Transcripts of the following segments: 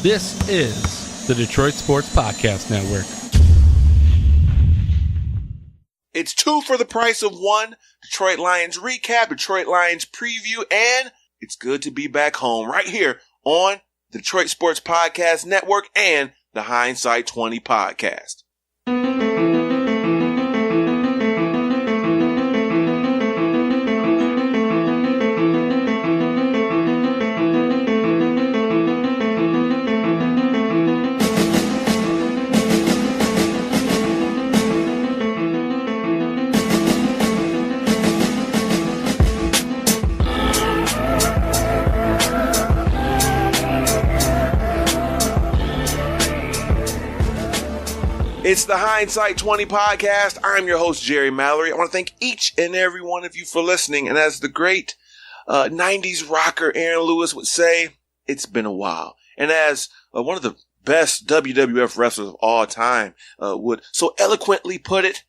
This is the Detroit Sports Podcast Network. It's two for the price of one. Detroit Lions recap, Detroit Lions preview, and it's good to be back home right here on the Detroit Sports Podcast Network and the Hindsight 20 podcast. It's the Hindsight 20 podcast. I'm your host, Jerry Mallory. I want to thank each and every one of you for listening. And as the great 90s rocker Aaron Lewis would say, it's been a while. And as one of the best WWF wrestlers of all time would so eloquently put it,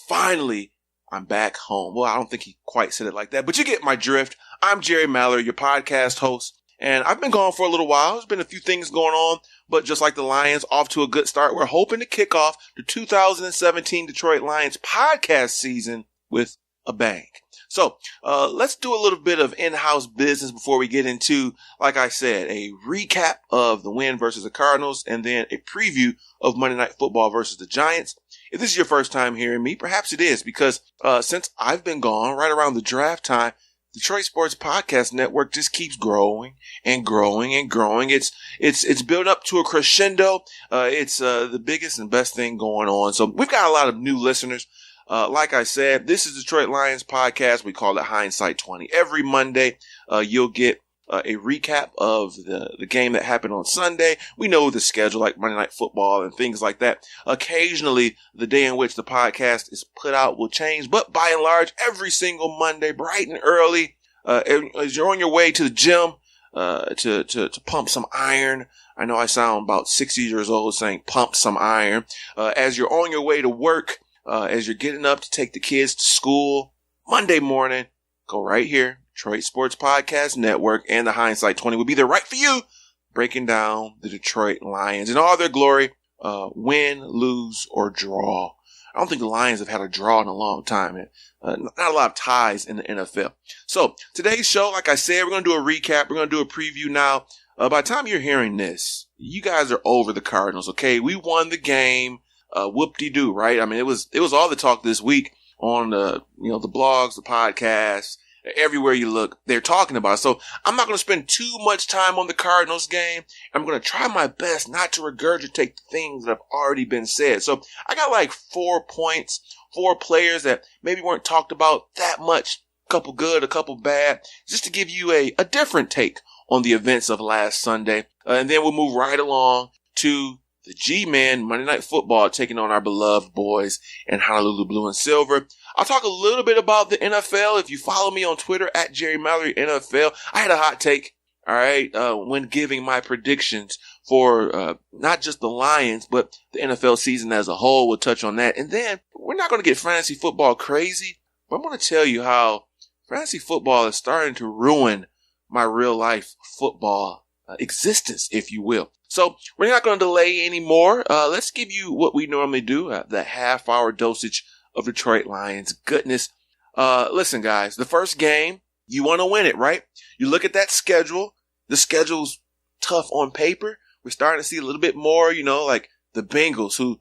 finally, I'm back home. Well, I don't think he quite said it like that, but you get my drift. I'm Jerry Mallory, your podcast host. And I've been gone for a little while. There's been a few things going on, but just like the Lions, off to a good start. We're hoping to kick off the 2017 Detroit Lions podcast season with a bang. So let's do a little bit of in-house business before we get into, like I said, a recap of the win versus the Cardinals and then a preview of Monday Night Football versus the Giants. If this is your first time hearing me, perhaps it is because since I've been gone right around the draft time, Detroit Sports Podcast Network just keeps growing and growing and growing. It's built up to a crescendo. It's the biggest and best thing going on. So we've got a lot of new listeners. Like I said, this is Detroit Lions podcast. We call it Hindsight 20. Every Monday, you'll get a recap of the game that happened on Sunday. We know the schedule, like Monday Night Football and things like that. Occasionally, the day in which the podcast is put out will change, but by and large, every single Monday, bright and early, as you're on your way to the gym, to pump some iron. I know I sound about 60 years old saying pump some iron. As you're on your way to work, as you're getting up to take the kids to school, Monday morning, go right here. Detroit Sports Podcast Network and the Hindsight 20 will be there right for you, breaking down the Detroit Lions in all their glory, win, lose, or draw. I don't think the Lions have had a draw in a long time. Not a lot of ties in the NFL. So today's show, like I said, we're going to do a recap. We're going to do a preview now. By the time you're hearing this, you guys are over the Cardinals, okay? We won the game. Whoop-de-doo, right? I mean, it was all the talk this week on the blogs, the podcasts. Everywhere you look, they're talking about it. So I'm not going to spend too much time on the Cardinals game. I'm going to try my best not to regurgitate the things that have already been said. So I got like 4 points, 4 players that maybe weren't talked about that much. A couple good, a couple bad, just to give you a different take on the events of last Sunday. And then we'll move right along to the G-Men, Monday Night Football, taking on our beloved boys in Honolulu Blue and Silver. I'll talk a little bit about the NFL. If you follow me on Twitter at Jerry Mallory NFL, I had a hot take, all right, when giving my predictions for not just the Lions, but the NFL season as a whole. We'll touch on that. And then we're not going to get fantasy football crazy, but I'm going to tell you how fantasy football is starting to ruin my real life football existence, if you will. So we're not going to delay anymore. Let's give you what we normally do, the half-hour dosage of Detroit Lions goodness. Listen, guys, the first game, you want to win it, right? You look at that schedule. The schedule's tough on paper. We're starting to see a little bit more, like the Bengals, who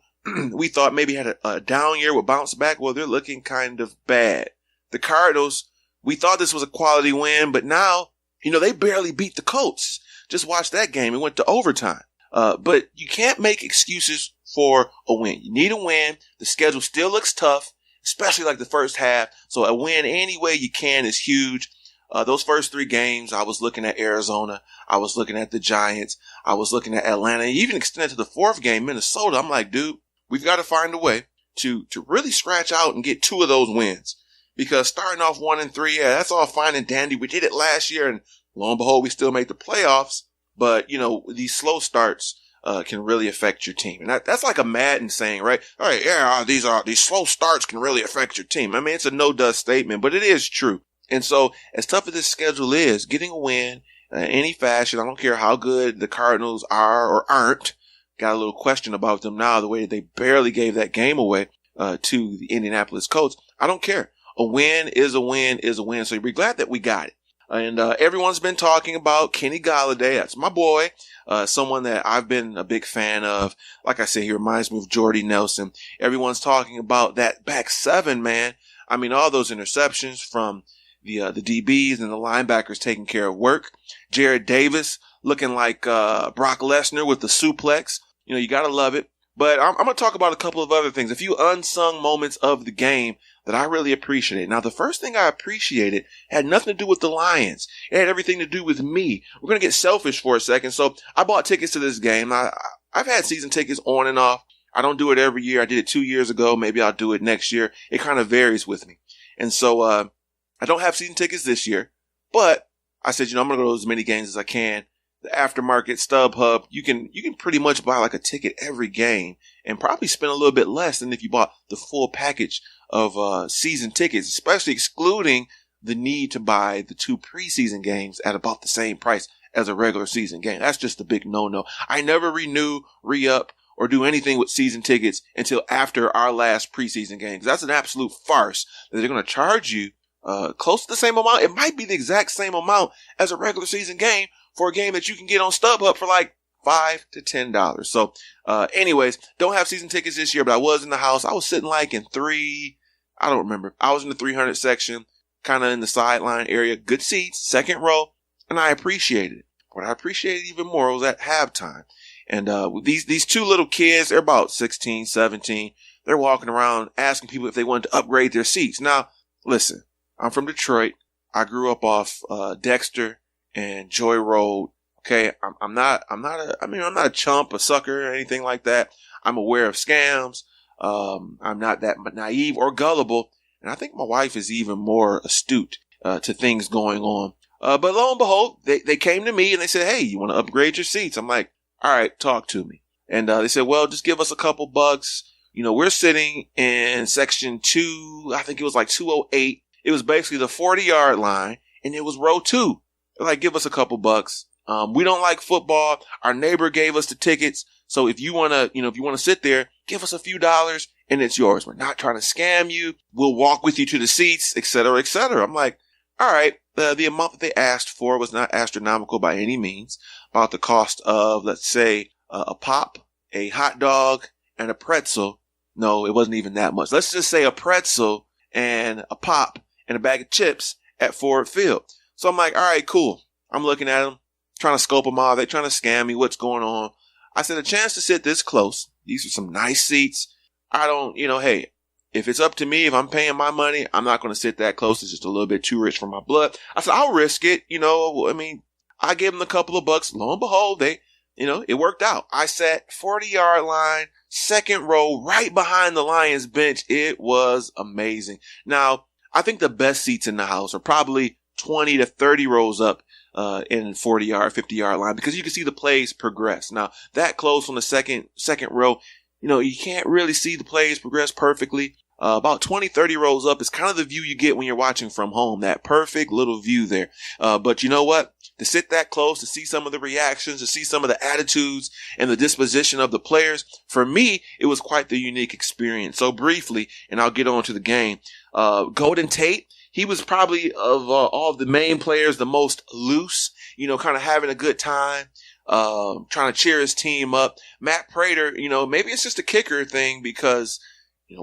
we thought maybe had a down year, would bounce back. Well, they're looking kind of bad. The Cardinals, we thought this was a quality win, but now, they barely beat the Colts. Just watch that game. It went to overtime. But you can't make excuses for a win. You need a win. The schedule still looks tough, especially like the first half. So a win any way you can is huge. Those first 3 games, I was looking at Arizona. I was looking at the Giants. I was looking at Atlanta. Even extended to the 4th game, Minnesota. I'm like, dude, we've got to find a way to really scratch out and get 2 of those wins. Because starting off 1-3, yeah, that's all fine and dandy. We did it last year, and lo and behold, we still made the playoffs. But, these slow starts can really affect your team. And that's like a Madden saying, right? All right, yeah, these slow starts can really affect your team. I mean, it's a no-dust statement, but it is true. And so, as tough as this schedule is, getting a win any fashion. I don't care how good the Cardinals are or aren't. Got a little question about them now, the way they barely gave that game away to the Indianapolis Colts. I don't care. A win is a win is a win. So we're glad that we got it. And everyone's been talking about Kenny Golladay. That's my boy. Someone that I've been a big fan of. Like I said, he reminds me of Jordy Nelson. Everyone's talking about that back seven, man. I mean, all those interceptions from the DBs and the linebackers taking care of work. Jared Davis looking like Brock Lesnar with the suplex. You know, you got to love it. But I'm going to talk about a couple of other things, a few unsung moments of the game that I really appreciated. Now, the first thing I appreciated had nothing to do with the Lions. It had everything to do with me. We're going to get selfish for a second. So I bought tickets to this game. I've had season tickets on and off. I don't do it every year. I did it 2 years ago. Maybe I'll do it next year. It kind of varies with me. And so I don't have season tickets this year. But I said, I'm going to go to as many games as I can. The aftermarket StubHub, you can pretty much buy like a ticket every game and probably spend a little bit less than if you bought the full package of season tickets, especially excluding the need to buy the 2 preseason games at about the same price as a regular season game. That's just a big no-no. I never renew, re-up, or do anything with season tickets until after our last preseason game. That's an absolute farce that they're going to charge you close to the same amount. It might be the exact same amount as a regular season game for a game that you can get on StubHub for like $5 to $10. So, anyways, don't have season tickets this year, but I was in the house. I was sitting like in I don't remember. I was in the 300 section, kind of in the sideline area, good seats, second row, and I appreciated it. What I appreciated even more was at halftime. And, these 2 little kids, they're about 16, 17. They're walking around asking people if they wanted to upgrade their seats. Now, listen, I'm from Detroit. I grew up off, Dexter and Joy Road. Okay. I'm not a chump, a sucker, or anything like that. I'm aware of scams. I'm not that naive or gullible. And I think my wife is even more astute, to things going on. But lo and behold, they came to me and they said, "Hey, you want to upgrade your seats?" I'm like, "All right, talk to me." And, they said, "Well, just give us a couple bucks. We're sitting in section 2. I think it was like 208. It was basically the 40-yard line and it was row 2. Like, give us a couple bucks. We don't like football. Our neighbor gave us the tickets. So if you want to sit there, give us a few dollars and it's yours. We're not trying to scam you. We'll walk with you to the seats, et cetera, et cetera." I'm like, all right. The amount that they asked for was not astronomical by any means. About the cost of, let's say, a pop, a hot dog, and a pretzel. No, it wasn't even that much. Let's just say a pretzel and a pop and a bag of chips at Ford Field. So I'm like, all right, cool. I'm looking at them, trying to scope them out. They're trying to scam me. What's going on? I said, a chance to sit this close. These are some nice seats. I don't, hey, if it's up to me, if I'm paying my money, I'm not going to sit that close. It's just a little bit too rich for my blood. I said, I'll risk it. I gave them a couple of bucks. Lo and behold, it worked out. I sat 40-yard line, second row, right behind the Lions bench. It was amazing. Now, I think the best seats in the house are probably 20 to 30 rows up in 40-yard, 50-yard line because you can see the plays progress. Now, that close on the second row, you can't really see the plays progress perfectly. About 20, 30 rows up is kind of the view you get when you're watching from home, that perfect little view there. But you know what? To sit that close, to see some of the reactions, to see some of the attitudes and the disposition of the players, for me, it was quite the unique experience. So briefly, and I'll get on to the game, Golden Tate, he was probably of all of the main players, the most loose, kind of having a good time, trying to cheer his team up. Matt Prater, maybe it's just a kicker thing because,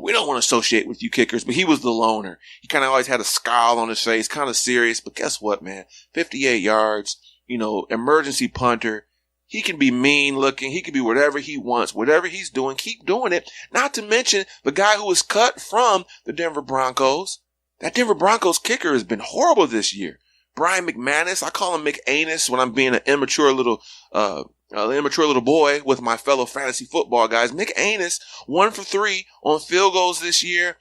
we don't want to associate with you kickers, but he was the loner. He kind of always had a scowl on his face, kind of serious, but guess what, man? 58 yards, emergency punter. He can be mean looking. He can be whatever he wants. Whatever he's doing, keep doing it. Not to mention the guy who was cut from the Denver Broncos. That Denver Broncos kicker has been horrible this year. Brian McManus, I call him McAnus when I'm being an immature little boy with my fellow fantasy football guys. McAnus, 1 for 3 on field goals this year.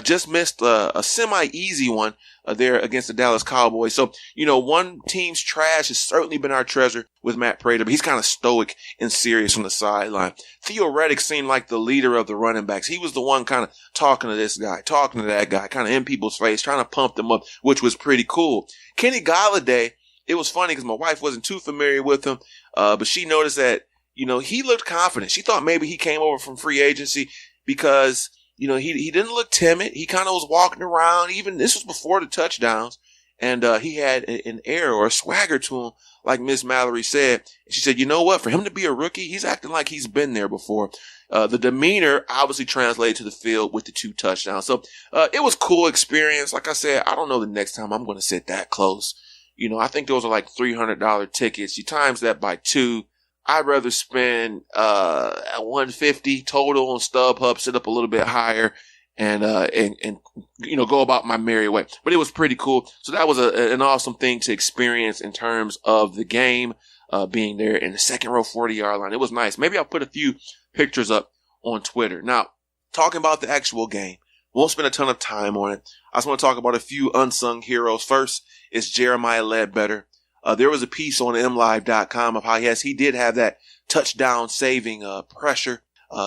Just missed a semi-easy one there against the Dallas Cowboys. So, one team's trash has certainly been our treasure with Matt Prater, but he's kind of stoic and serious on the sideline. Theo Reddick seemed like the leader of the running backs. He was the one kind of talking to this guy, talking to that guy, kind of in people's face, trying to pump them up, which was pretty cool. Kenny Golladay it was funny because my wife wasn't too familiar with him, but she noticed that, he looked confident. She thought maybe he came over from free agency because, he didn't look timid. He kind of was walking around. Even this was before the touchdowns. And he had an air or a swagger to him, like Miss Mallory said. She said, you know what? For him to be a rookie, he's acting like he's been there before. The demeanor obviously translated to the field with the 2 touchdowns. So it was a cool experience. Like I said, I don't know the next time I'm going to sit that close. I think those are like $300 tickets. You times that by 2. I'd rather spend $150 total on StubHub, sit up a little bit higher, and go about my merry way. But it was pretty cool. So that was an awesome thing to experience in terms of the game, being there in the second row 40-yard line. It was nice. Maybe I'll put a few pictures up on Twitter. Now, talking about the actual game, won't spend a ton of time on it. I just want to talk about a few unsung heroes. First is Jeremiah Ledbetter. There was a piece on MLive.com of how, yes, he did have that touchdown saving pressure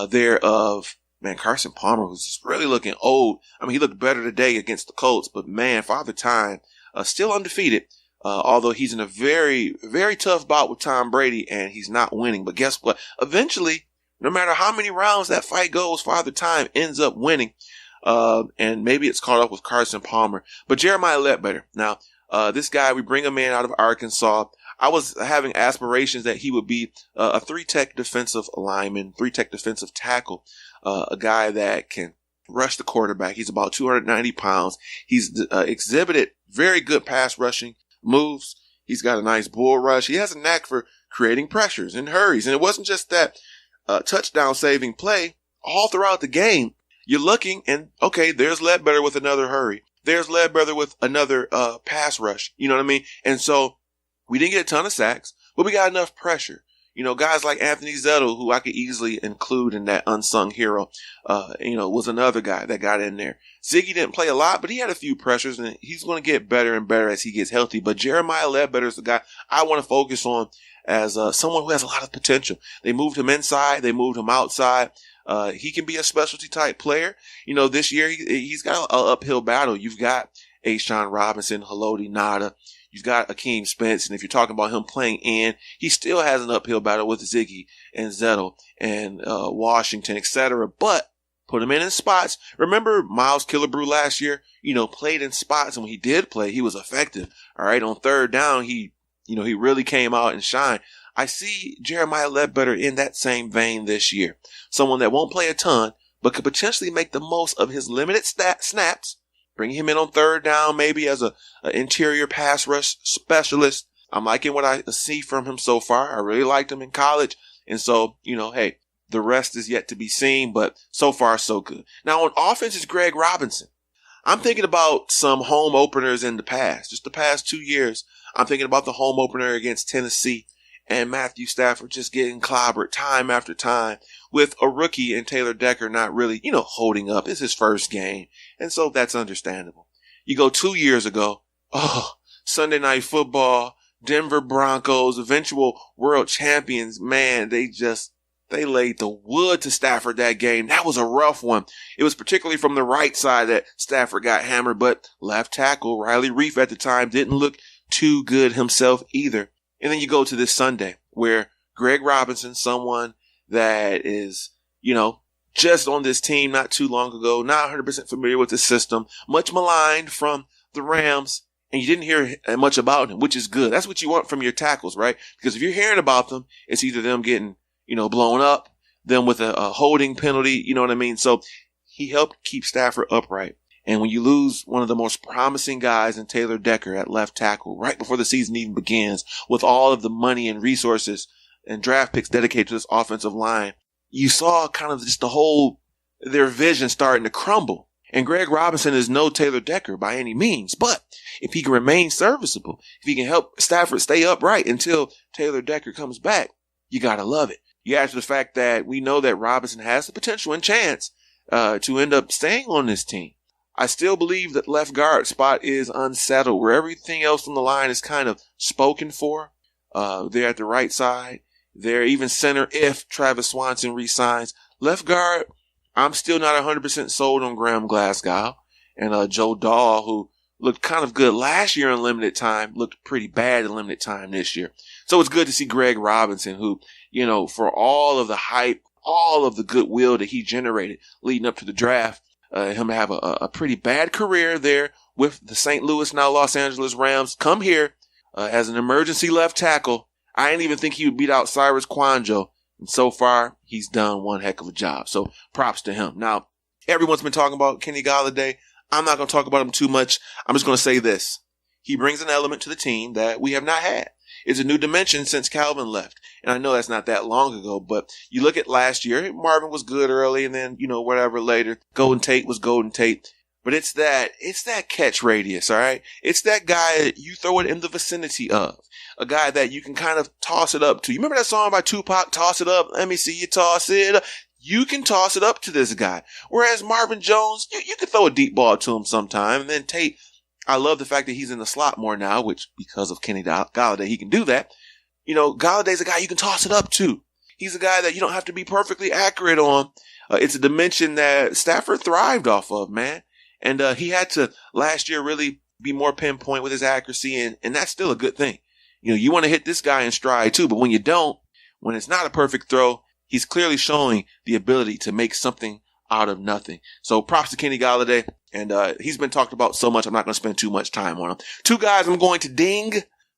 there of, man, Carson Palmer was just really looking old. I mean, he looked better today against the Colts, but man, Father Time still undefeated, although he's in a very, very tough bout with Tom Brady and he's not winning. But guess what? Eventually, no matter how many rounds that fight goes, Father Time ends up winning. And maybe it's caught up with Carson Palmer. But Jeremiah Ledbetter, now, this guy, we bring him in out of Arkansas. I was having aspirations that he would be a 3-tech defensive lineman, 3-tech defensive tackle, a guy that can rush the quarterback. He's about 290 pounds. He's exhibited very good pass rushing moves. He's got a nice bull rush. He has a knack for creating pressures and hurries. And it wasn't just that touchdown saving play. All throughout the game, you're looking and, okay, there's Ledbetter with another hurry. There's Ledbetter with another pass rush. You know what I mean? And so we didn't get a ton of sacks, but we got enough pressure. Guys like Anthony Zettel, who I could easily include in that unsung hero, was another guy that got in there. Ziggy didn't play a lot, but he had a few pressures, and he's going to get better and better as he gets healthy. But Jeremiah Ledbetter is the guy I want to focus on as someone who has a lot of potential. They moved him inside. They moved him outside. He can be a specialty type player. This year he's got an uphill battle. You've got Ashawn Robinson, Haloti Ngata. You've got Akeem Spence. And if you're talking about him playing in, he still has an uphill battle with Ziggy and Zettel and Washington, etc. But put him in spots. Remember Miles Killebrew last year, played in spots. And when he did play, he was effective. All right. On third down, he really came out and shined. I see Jeremiah Ledbetter in that same vein this year. Someone that won't play a ton, but could potentially make the most of his limited snaps. Bring him in on third down, maybe as an interior pass rush specialist. I'm liking what I see from him so far. I really liked him in college. And so, hey, the rest is yet to be seen, but so far so good. Now on offense is Greg Robinson. I'm thinking about some home openers in the past, just the past 2 years. I'm thinking about the home opener against Tennessee. And Matthew Stafford just getting clobbered time after time with a rookie and Taylor Decker not really, holding up. It's his first game. And so that's understandable. You go 2 years ago. Sunday Night Football, Denver Broncos, eventual world champions. Man, they laid the wood to Stafford that game. That was a rough one. It was particularly from the right side that Stafford got hammered, but left tackle Riley Reif at the time didn't look too good himself either. And then you go to this Sunday where Greg Robinson, someone that is, just on this team not too long ago, not 100% familiar with the system, much maligned from the Rams, and you didn't hear much about him, which is good. That's what you want from your tackles, right? Because if you're hearing about them, it's either them getting, blown up, them with a holding penalty, you know what I mean? So he helped keep Stafford upright. And when you lose one of the most promising guys in Taylor Decker at left tackle right before the season even begins, with all of the money and resources and draft picks dedicated to this offensive line, you saw kind of just their vision starting to crumble. And Greg Robinson is no Taylor Decker by any means, but if he can remain serviceable, if he can help Stafford stay upright until Taylor Decker comes back, you gotta love it. You add to the fact that we know that Robinson has the potential and chance to end up staying on this team. I still believe that left guard spot is unsettled, where everything else on the line is kind of spoken for. They're at the right side. They're even center if Travis Swanson resigns. Left guard, I'm still not 100% sold on Graham Glasgow and Joe Dahl, who looked kind of good last year in limited time, looked pretty bad in limited time this year. So it's good to see Greg Robinson, who, for all of the hype, all of the goodwill that he generated leading up to the draft, him have a pretty bad career there with the St. Louis, now Los Angeles Rams, come here as an emergency left tackle. I didn't even think he would beat out Cyrus Kouandjio. And so far, he's done one heck of a job. So props to him. Now, everyone's been talking about Kenny Golladay. I'm not going to talk about him too much. I'm just going to say this. He brings an element to the team that we have not had. It's a new dimension since Calvin left. And I know that's not that long ago, but you look at last year, Marvin was good early and then, whatever later. Golden Tate was Golden Tate. But it's that catch radius, all right? It's that guy that you throw it in the vicinity of. A guy that you can kind of toss it up to. You remember that song by Tupac, Toss It Up? Let me see you toss it up. You can toss it up to this guy. Whereas Marvin Jones, you can throw a deep ball to him sometime. And then Tate, I love the fact that he's in the slot more now, which because of Kenny Golladay, he can do that. Galladay's a guy you can toss it up to. He's a guy that you don't have to be perfectly accurate on. It's a dimension that Stafford thrived off of, man. And he had to last year really be more pinpoint with his accuracy, and that's still a good thing. You want to hit this guy in stride too, but when you don't, when it's not a perfect throw, he's clearly showing the ability to make something out of nothing. So props to Kenny Golladay, and he's been talked about so much, I'm not going to spend too much time on him. Two guys I'm going to ding.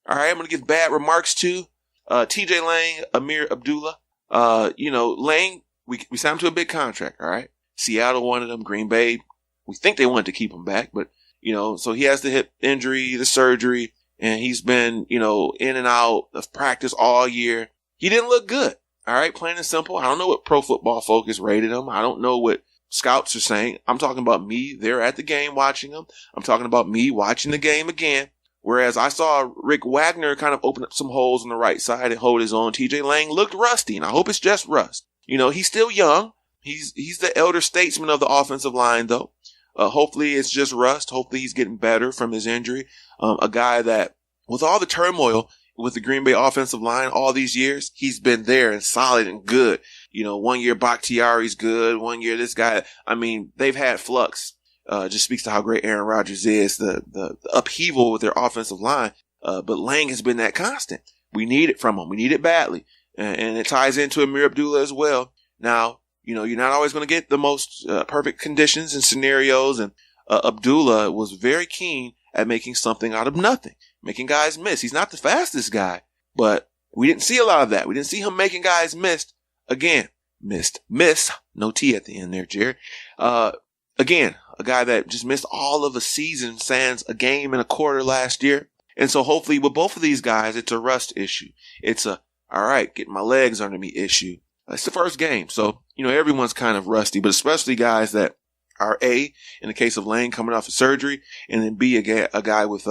All right, I'm going to give bad remarks to TJ Lang, Amir Abdullah. Lang, we signed him to a big contract, all right? Seattle wanted him, Green Bay. We think they wanted to keep him back, but, so he has the hip injury, the surgery, and he's been, in and out of practice all year. He didn't look good. All right, plain and simple. I don't know what Pro Football Focus rated him. I don't know what scouts are saying. I'm talking about me there at the game watching him. I'm talking about me watching the game again. Whereas I saw Rick Wagner kind of open up some holes on the right side and hold his own. TJ Lang looked rusty, and I hope it's just rust. He's still young. He's the elder statesman of the offensive line, though. Hopefully it's just rust. Hopefully he's getting better from his injury. A guy that, with all the turmoil with the Green Bay offensive line all these years, he's been there and solid and good. 1 year Bakhtiari's good. 1 year this guy, they've had flux. Just speaks to how great Aaron Rodgers is, the upheaval with their offensive line. But Lang has been that constant. We need it from him. We need it badly. And it ties into Amir Abdullah as well. Now, you're not always going to get the most perfect conditions and scenarios. And Abdullah was very keen at making something out of nothing, making guys miss. He's not the fastest guy, but we didn't see a lot of that. We didn't see him making guys miss. No T at the end there, Jerry. Again, a guy that just missed all of a season sans a game and a quarter last year. And so hopefully with both of these guys, it's a rust issue. It's all right, getting my legs under me issue. It's the first game. So, everyone's kind of rusty, but especially guys that are A, in the case of Lang coming off of surgery, and then B, a guy with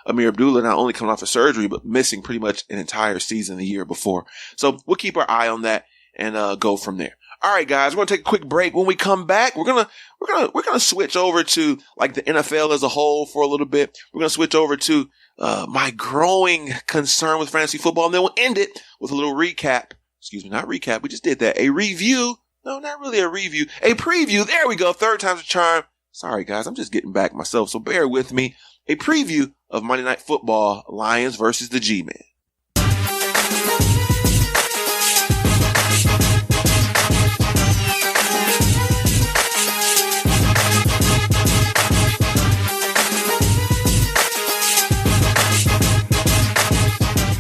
Amir Abdullah not only coming off of surgery, but missing pretty much an entire season the year before. So we'll keep our eye on that and go from there. All right, guys, we're going to take a quick break. When we come back, we're going to switch over to like the NFL as a whole for a little bit. We're going to switch over to my growing concern with fantasy football, and then we'll end it with a little recap. Excuse me, not recap. We just did that. A review. No, not really a review. A preview. There we go. Third time's a charm. Sorry, guys. I'm just getting back myself, so bear with me. A preview of Monday Night Football, Lions versus the G-Men.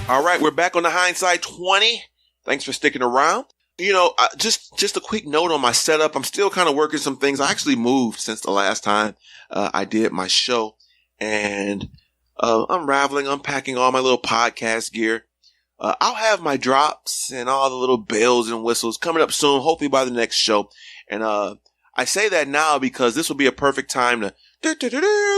All right, we're back on the Hindsight 20. Thanks for sticking around. Just a quick note on my setup. I'm still kind of working some things. I actually moved since the last time I did my show, and unpacking all my little podcast gear. I'll have my drops and all the little bells and whistles coming up soon, hopefully by the next show. And I say that now because this will be a perfect time to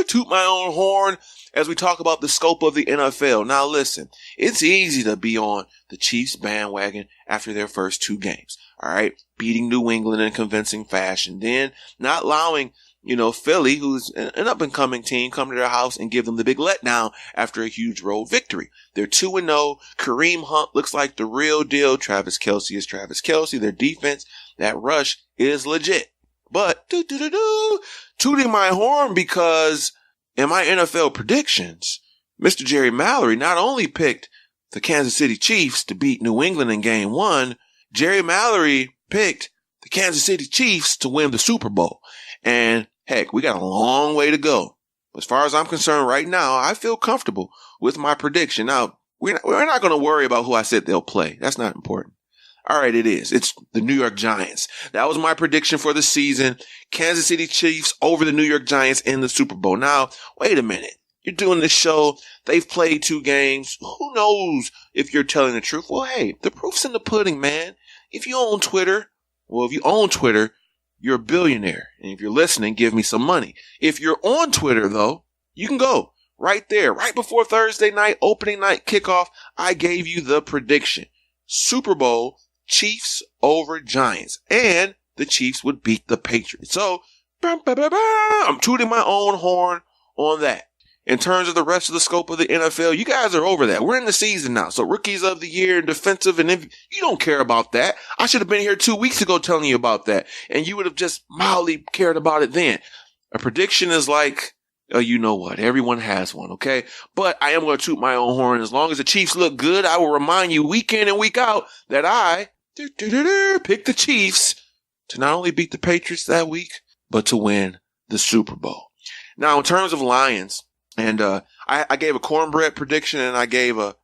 toot my own horn as we talk about the scope of the NFL. Now listen, it's easy to be on the Chiefs bandwagon after their first two games. All right. Beating New England in convincing fashion. Then not allowing, Philly, who's an up and coming team, come to their house and give them the big letdown after a huge road victory. They're 2-0. Kareem Hunt looks like the real deal. Travis Kelce is Travis Kelce. Their defense, that rush is legit. But tooting my horn because in my NFL predictions, Mr. Jerry Mallory not only picked the Kansas City Chiefs to beat New England in game 1, Jerry Mallory picked the Kansas City Chiefs to win the Super Bowl. And heck, we got a long way to go. As far as I'm concerned right now, I feel comfortable with my prediction. Now, we're not going to worry about who I said they'll play. That's not important. All right, it is. It's the New York Giants. That was my prediction for the season. Kansas City Chiefs over the New York Giants in the Super Bowl. Now, wait a minute. You're doing this show. They've played 2 games. Who knows if you're telling the truth? Well, hey, the proof's in the pudding, man. If you own Twitter, you're a billionaire. And if you're listening, give me some money. If you're on Twitter, though, you can go right there. Right before Thursday night, opening night kickoff, I gave you the prediction. Super Bowl, Chiefs over Giants. And the Chiefs would beat the Patriots. So, I'm tooting my own horn on that. In terms of the rest of the scope of the NFL, you guys are over that. We're in the season now. So rookies of the year and defensive and you don't care about that. I should have been here 2 weeks ago telling you about that. And you would have just mildly cared about it then. A prediction is like, you know what? Everyone has one, okay? But I am going to toot my own horn. As long as the Chiefs look good, I will remind you week in and week out that I picked the Chiefs to not only beat the Patriots that week, but to win the Super Bowl. Now, in terms of Lions, and I gave a cornbread prediction and I gave a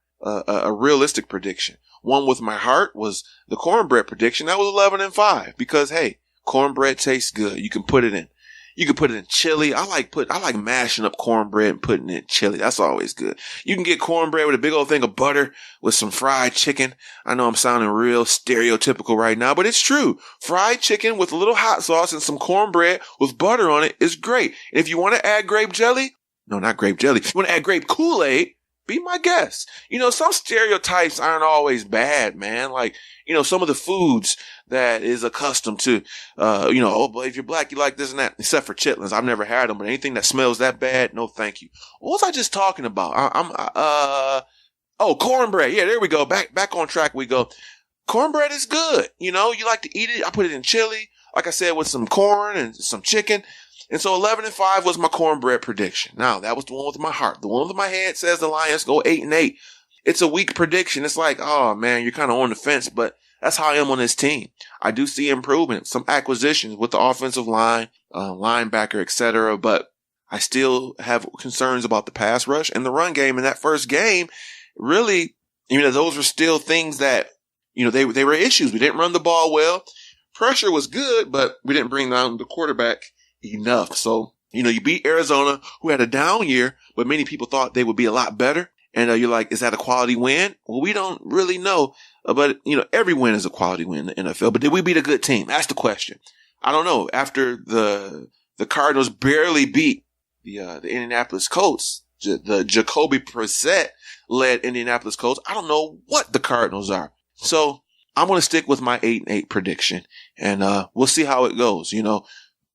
realistic prediction. One with my heart was the cornbread prediction. That was 11-5 because, hey, cornbread tastes good. You can put it in. You can put it in chili. I like mashing up cornbread and putting it in chili. That's always good. You can get cornbread with a big old thing of butter with some fried chicken. I know I'm sounding real stereotypical right now, but it's true. Fried chicken with a little hot sauce and some cornbread with butter on it is great. And if you want to add grape jelly, no, not grape jelly. If you want to add grape Kool-Aid, be my guest. You know, some stereotypes aren't always bad, man. Like, you know, some of the foods that is accustomed to, oh, but if you're black, you like this and that, except for chitlins. I've never had them, but anything that smells that bad, no thank you. What was I just talking about? Cornbread. Yeah, there we go. Back on track we go. Cornbread is good. You know, you like to eat it. I put it in chili, like I said, with some corn and some chicken. And so 11-5 was my cornbread prediction. Now, that was the one with my heart. The one with my head says the Lions go 8-8. It's a weak prediction. It's like, oh man, you're kind of on the fence, but that's how I am on this team. I do see improvement, some acquisitions with the offensive line, linebacker, etc. But I still have concerns about the pass rush and the run game in that first game. Really, those were still things that, they were issues. We didn't run the ball well. Pressure was good, but we didn't bring down the quarterback enough. So, you beat Arizona, who had a down year, but many people thought they would be a lot better. And you're like, is that a quality win? Well, we don't really know. But, every win is a quality win in the NFL. But did we beat a good team? That's the question. I don't know. After the Cardinals barely beat the Indianapolis Colts, the Jacoby Brissett led Indianapolis Colts, I don't know what the Cardinals are. So I'm going to stick with my 8-8 prediction. And we'll see how it goes.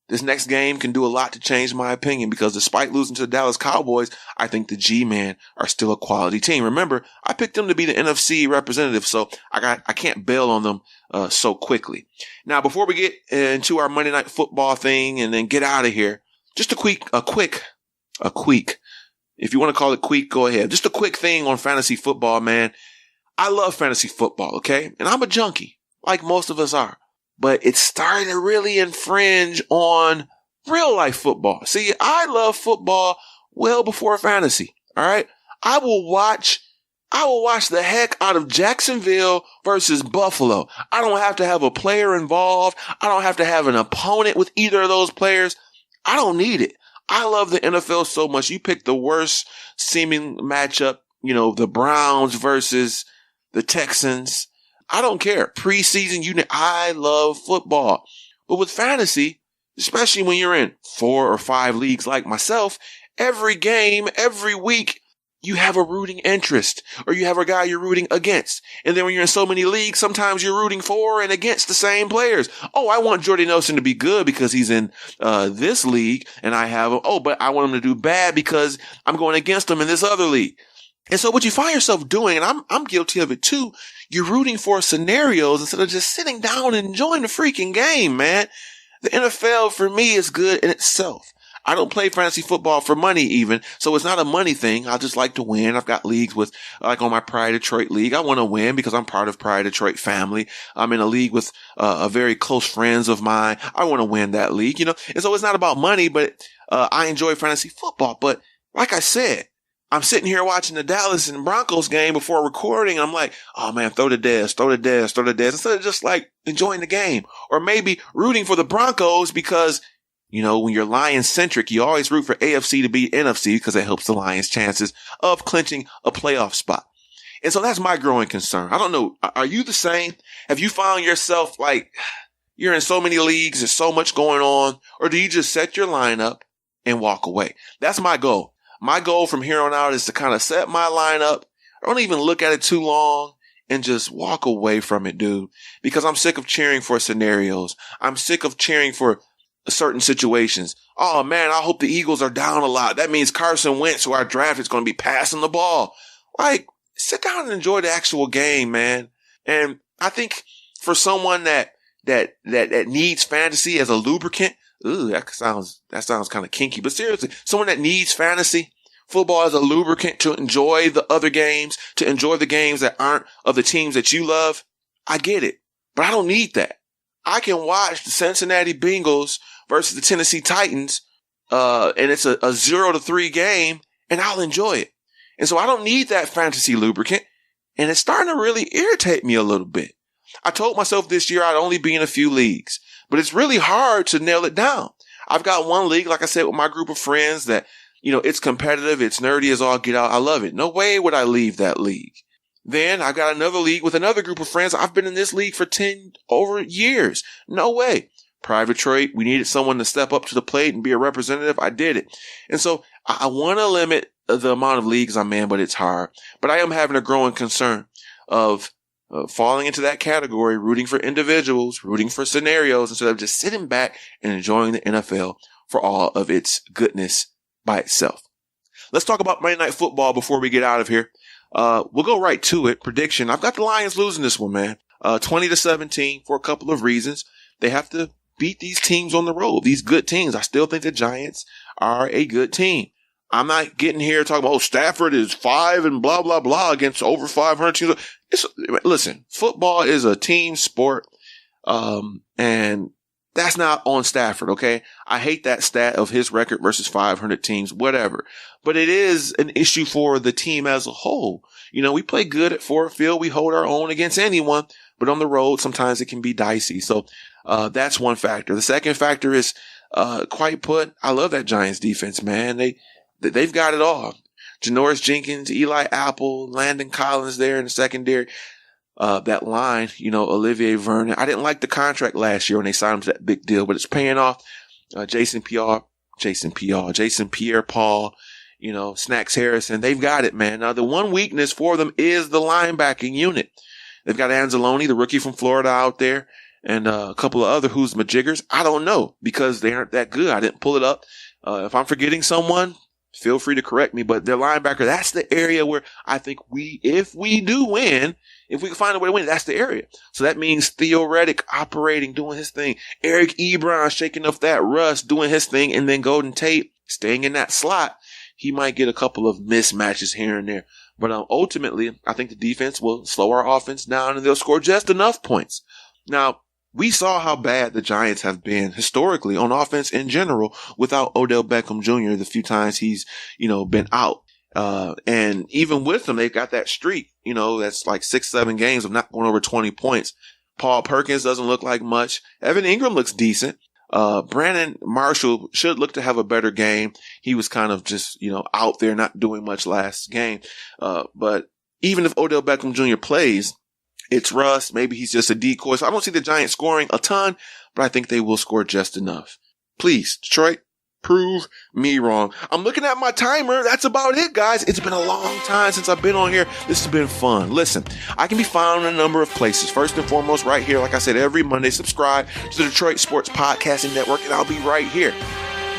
This next game can do a lot to change my opinion because despite losing to the Dallas Cowboys, I think the G-Men are still a quality team. Remember, I picked them to be the NFC representative, so I can't bail on them so quickly. Now, before we get into our Monday Night Football thing and then get out of here, just a quick, if you want to call it quick, go ahead. Just a quick thing on fantasy football, man. I love fantasy football, okay? And I'm a junkie, like most of us are. But it's starting to really infringe on real life football. See, I love football well before fantasy. All right. I will watch the heck out of Jacksonville versus Buffalo. I don't have to have a player involved. I don't have to have an opponent with either of those players. I don't need it. I love the NFL so much. You pick the worst seeming matchup, the Browns versus the Texans. I don't care. Preseason unit. I love football. But with fantasy, especially when you're in 4 or 5 leagues like myself, every game, every week, you have a rooting interest or you have a guy you're rooting against. And then when you're in so many leagues, sometimes you're rooting for and against the same players. Oh, I want Jordy Nelson to be good because he's in this league and I have him. Oh, but I want him to do bad because I'm going against him in this other league. And so what you find yourself doing, and I'm guilty of it too, you're rooting for scenarios instead of just sitting down and enjoying the freaking game, man. The NFL for me is good in itself. I don't play fantasy football for money even. So it's not a money thing. I just like to win. I've got leagues with, like on my Pride Detroit league. I want to win because I'm part of Pride Detroit family. I'm in a league with a very close friends of mine. I want to win that league, you know? And so it's not about money, but I enjoy fantasy football. But like I said, I'm sitting here watching the Dallas and Broncos game before recording. And I'm like, oh man, throw the Dez. Instead of just like enjoying the game, or maybe rooting for the Broncos because, you know, when you're Lions centric, you always root for AFC to beat NFC because it helps the Lions' chances of clinching a playoff spot. And so that's my growing concern. I don't know. Are you the same? Have you found yourself like you're in so many leagues, there's so much going on, or do you just set your lineup and walk away? That's my goal. My goal from here on out is to kind of set my lineup. I don't even look at it too long and just walk away from it, dude, because I'm sick of cheering for scenarios. I'm sick of cheering for certain situations. Oh man, I hope the Eagles are down a lot. That means Carson Wentz, who I drafted, is going to be passing the ball. Like, sit down and enjoy the actual game, man. And I think for someone that needs fantasy as a lubricant, ooh, that sounds kind of kinky, but seriously, someone that needs fantasy football as a lubricant to enjoy the other games, to enjoy the games that aren't of the teams that you love, I get it. But I don't need that. I can watch the Cincinnati Bengals versus the Tennessee Titans, and it's a 0-3 game, and I'll enjoy it. And so I don't need that fantasy lubricant, and it's starting to really irritate me a little bit. I told myself this year I'd only be in a few leagues, but it's really hard to nail it down. I've got one league, like I said, with my group of friends that, you know, it's competitive, it's nerdy as all get out. I love it. No way would I leave that league. Then I've got another league with another group of friends. I've been in this league for 10 over years. No way. Private Detroit, we needed someone to step up to the plate and be a representative. I did it. And so I want to limit the amount of leagues I'm in, but it's hard. But I am having a growing concern of falling into that category, rooting for individuals, rooting for scenarios, instead of just sitting back and enjoying the NFL for all of its goodness by itself. Let's talk about Monday Night Football before we get out of here. We'll go right to it. Prediction. I've got the Lions losing this one, man. 20-17 for a couple of reasons. They have to beat these teams on the road, these good teams. I still think the Giants are a good team. I'm not getting here talking about, Stafford is 5 and blah, blah, blah against over 500 teams. Listen, football is a team sport. And that's not on Stafford, okay? I hate that stat of his record versus 500 teams, whatever. But it is an issue for the team as a whole. You know, we play good at Ford Field. We hold our own against anyone. But on the road, sometimes it can be dicey. So that's one factor. The second factor is, quite put, I love that Giants defense, man. They've got it all. Janoris Jenkins, Eli Apple, Landon Collins there in the secondary. That line, you know, Olivier Vernon. I didn't like the contract last year when they signed him to that big deal, but it's paying off. Jason Pierre-Paul, you know, Snacks Harrison. They've got it, man. Now, the one weakness for them is the linebacking unit. They've got Anzalone, the rookie from Florida, out there, and a couple of other who's majiggers. I don't know because they aren't that good. I didn't pull it up. If I'm forgetting someone, feel free to correct me, but their linebacker, that's the area where I think if we do win, if we can find a way to win, that's the area. So that means Theo Reddick operating, doing his thing. Eric Ebron shaking off that rust, doing his thing, and then Golden Tate staying in that slot. He might get a couple of mismatches here and there. But ultimately, I think the defense will slow our offense down and they'll score just enough points. Now, we saw how bad the Giants have been historically on offense in general without Odell Beckham Jr. the few times he's, you know, been out. And even with them, they've got that streak, you know, that's like 6-7 games of not going over 20 points. Paul Perkins doesn't look like much. Evan Ingram looks decent. Brandon Marshall should look to have a better game. He was kind of just, you know, out there not doing much last game. But even if Odell Beckham Jr. plays, it's rust. Maybe he's just a decoy. So I don't see the Giants scoring a ton, but I think they will score just enough. Please, Detroit, prove me wrong. I'm looking at my timer. That's about it, guys. It's been a long time since I've been on here. This has been fun. Listen, I can be found in a number of places. First and foremost, right here, like I said, every Monday, subscribe to the Detroit Sports Podcasting Network, and I'll be right here.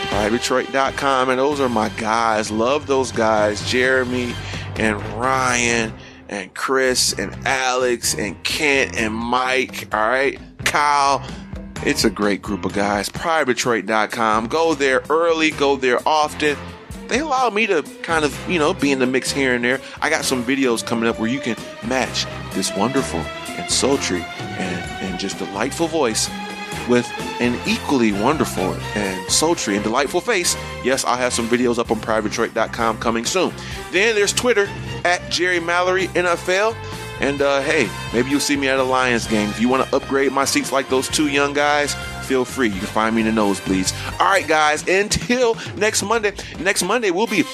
PrideDetroit.com, and those are my guys. Love those guys. Jeremy and Ryan and Chris and Alex and Kent and Mike, all right? Kyle. It's a great group of guys. PrideDetroit.com. Go there early, go there often. They allow me to kind of, be in the mix here and there. I got some videos coming up where you can match this wonderful and sultry and just delightful voice with an equally wonderful and sultry and delightful face. Yes, I'll have some videos up on PrideDetroit.com coming soon. Then there's Twitter at Jerry Mallory NFL. And hey, maybe you'll see me at a Lions game. If you want to upgrade my seats like those two young guys, feel free. You can find me in the nosebleeds. All right, guys, until next Monday. Next Monday, we'll be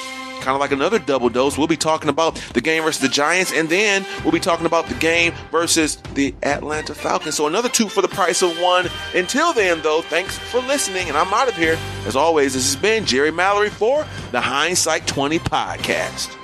kind of like another double dose. We'll be talking about the game versus the Giants, and then we'll be talking about the game versus the Atlanta Falcons. So another 2 for the price of 1. Until then, though, thanks for listening, and I'm out of here. As always, this has been Jerry Mallory for the Hindsight 20 podcast.